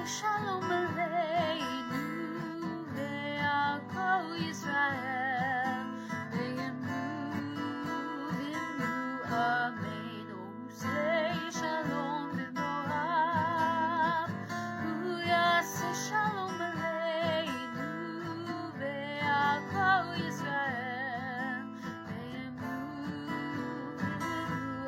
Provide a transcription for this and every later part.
שלום עלינו ועל כל ישראל ויאמרו אמן. עושה שלום במואב, הוא יעשה שלום עלינו ועל כל ישראל ויאמרו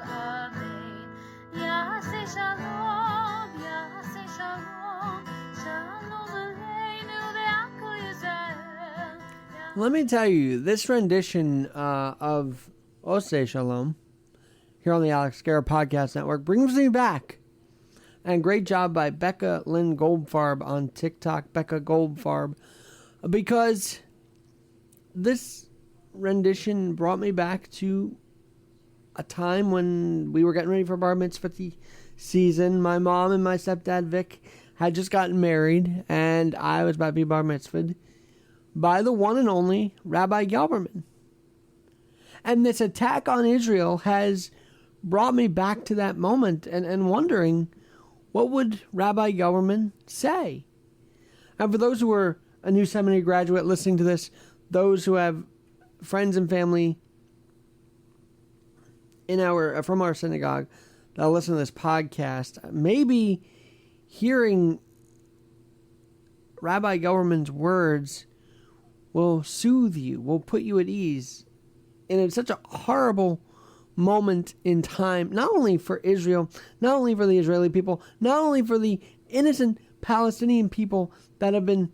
אמן. יעשה שלום, יעשה שלום, שלום עלינו ועל כל ישראל. Let me tell you, this rendition of Oseh Shalom here on the Alex Garrett Podcast Network brings me back. And great job by Becca Lynn Goldfarb on TikTok, Becca Goldfarb, because this rendition brought me back to a time when we were getting ready for bar mitzvah season. My mom and my stepdad Vic had just gotten married, and I was about to be bar mitzvahed by the one and only Rabbi Gelberman. And this attack on Israel has brought me back to that moment and wondering, what would Rabbi Gelberman say? And for those who are a new seminary graduate listening to this, those who have friends and family from our synagogue that listen to this podcast, maybe hearing Rabbi Gelberman's words will soothe you, will put you at ease. And it's such a horrible moment in time, not only for Israel, not only for the Israeli people, not only for the innocent Palestinian people that have been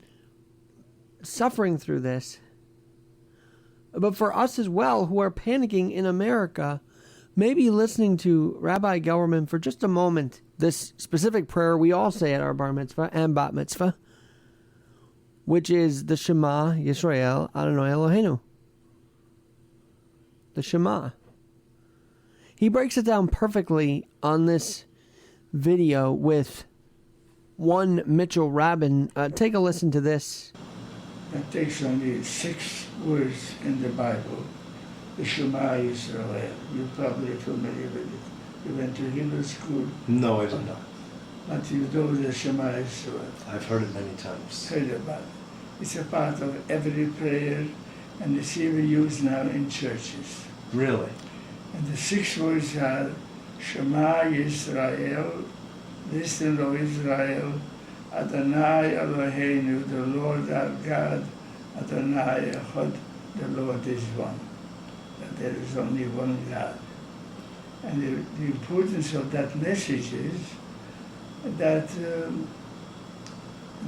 suffering through this, but for us as well who are panicking in America. Maybe listening to Rabbi Gelberman for just a moment, this specific prayer we all say at our bar mitzvah and bat mitzvah, which is the Shema Yisrael Adonai Eloheinu. The Shema. He breaks it down perfectly on this video with one Mitchell Rabin. Take a listen to this. It takes only 6 words in the Bible. The Shema Yisrael. You're probably familiar with it. You went to Hebrew school. No, I did not. But you know the Shema Yisrael. I've heard it many times. Heard about it. It's a part of every prayer, and it's even used now in churches. Really? And the 6 words are Shema Yisrael, listen, O Israel, Adonai Eloheinu, the Lord our God, Adonai Echad, the Lord is one. That there is only one God. And the importance of that message is that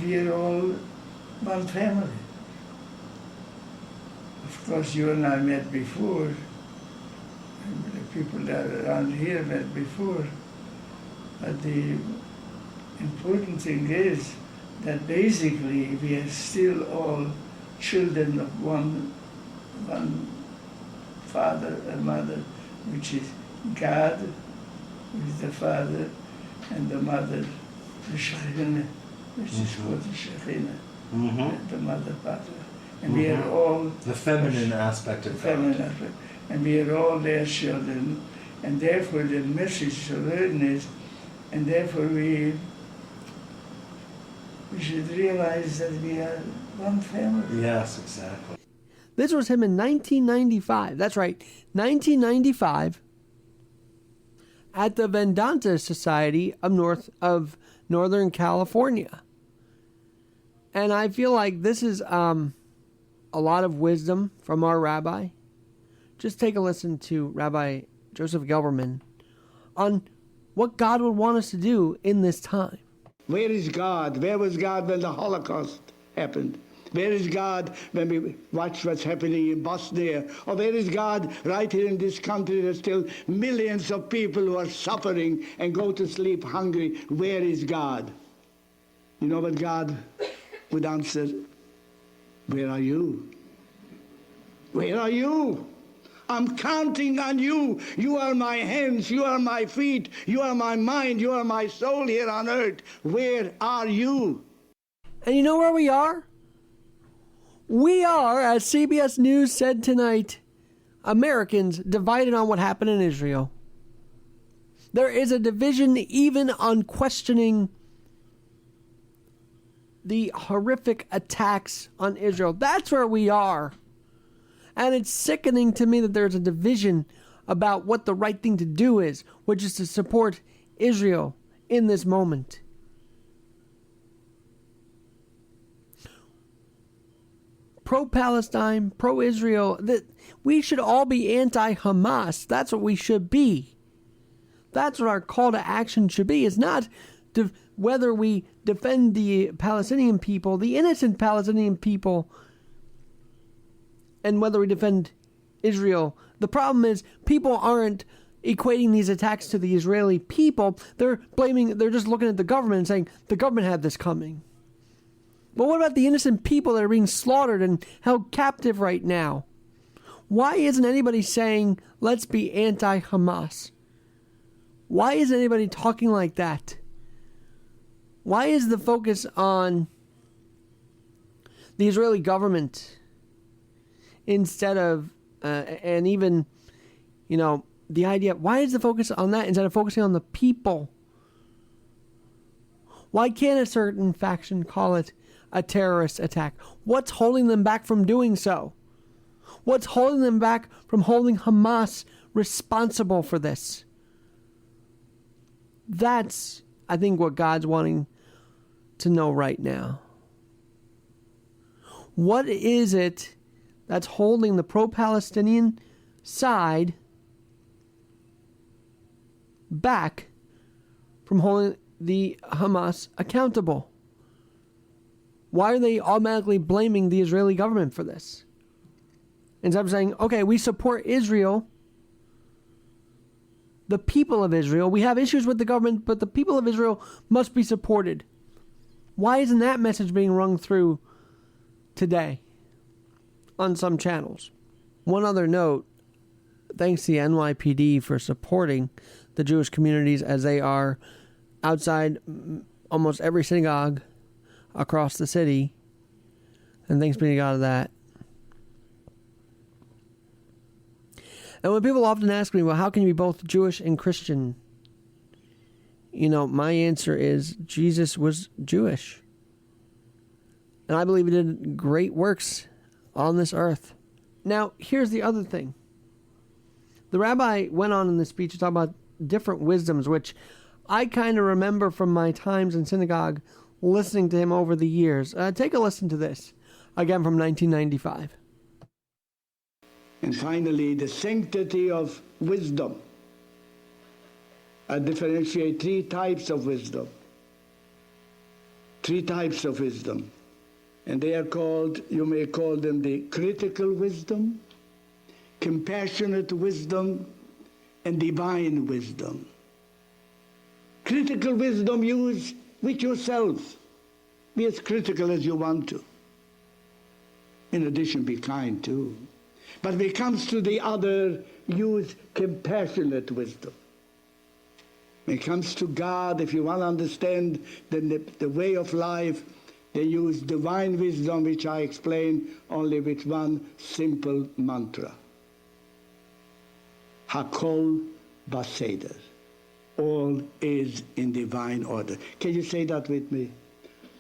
we are all one family. Of course, you and I met before, and the people that are around here met before, but the important thing is that basically we are still all children of one father and mother, which is God, who is the father, and the mother, the Shekhinah, which is called the Shekhinah, the mother father. And we are all the feminine aspect of the feminine aspect, and we are all their children, and therefore the message to learn is, and therefore we should realize that we are one family. Yes, exactly. This was him in 1995. That's right, 1995, at the Vedanta Society of Northern California. And I feel like this is a lot of wisdom from our rabbi. Just take a listen to Rabbi Joseph Gelberman on what God would want us to do in this time. Where is God? Where was God when the Holocaust happened? Where is God when we watch what's happening in Bosnia? Or where is God right here in this country? There's still millions of people who are suffering and go to sleep hungry. Where is God? You know what God would answer? Where are you? Where are you? I'm counting on you. You are my hands. You are my feet. You are my mind. You are my soul here on earth. Where are you? And you know where we are? We are, as CBS News said tonight, Americans divided on what happened in Israel. There is a division even on questioning the horrific attacks on Israel. That's where we are. And it's sickening to me that there's a division about what the right thing to do is, which is to support Israel in this moment. Pro-Palestine, pro-Israel, that we should all be anti-Hamas. That's what we should be. That's what our call to action should be. It's not whether we defend the Palestinian people, the innocent Palestinian people, and whether we defend Israel. The problem is people aren't equating these attacks to the Israeli people. They're just looking at the government and saying, the government had this coming. But what about the innocent people that are being slaughtered and held captive right now? Why isn't anybody saying, let's be anti-Hamas? Why isn't anybody talking like that? Why is the focus on the Israeli government instead of, and even, the idea, why is the focus on that instead of focusing on the people? Why can't a certain faction call it a terrorist attack? What's holding them back from doing so? What's holding them back from holding Hamas responsible for this? That's, I think, what God's wanting to know right now. What is it that's holding the pro-Palestinian side back from holding the Hamas accountable? Why are they automatically blaming the Israeli government for this? Instead of saying, okay, we support Israel, the people of Israel. We have issues with the government, but the people of Israel must be supported. Why isn't that message being rung through today on some channels? One other note, thanks to the NYPD for supporting the Jewish communities as they are outside almost every synagogue across the city. And thanks be to God of that. And when people often ask me, well, how can you be both Jewish and Christian? My answer is Jesus was Jewish. And I believe he did great works on this earth. Now, here's the other thing. The rabbi went on in the speech to talk about different wisdoms, which I kind of remember from my times in synagogue listening to him over the years. Take a listen to this, again from 1995. And finally, the sanctity of wisdom. I differentiate three types of wisdom. Three types of wisdom. And they are called, you may call them the critical wisdom, compassionate wisdom, and divine wisdom. Critical wisdom, use with yourself. Be as critical as you want to. In addition, be kind too. But when it comes to the other, use compassionate wisdom. When it comes to God, if you want to understand the way of life, they use divine wisdom, which I explain only with one simple mantra. Hakol Baseder. All is in divine order. Can you say that with me?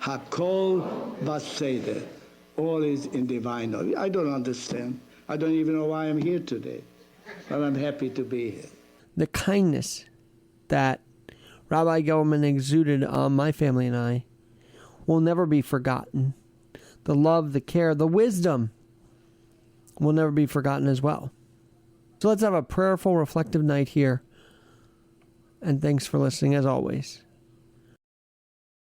Hakol Baseder. All is in divine order. I don't understand. I don't even know why I'm here today. But I'm happy to be here. The kindness that Rabbi Gelberman exuded on my family and I will never be forgotten. The love, the care, the wisdom will never be forgotten as well. So let's have a prayerful, reflective night here. And thanks for listening as always.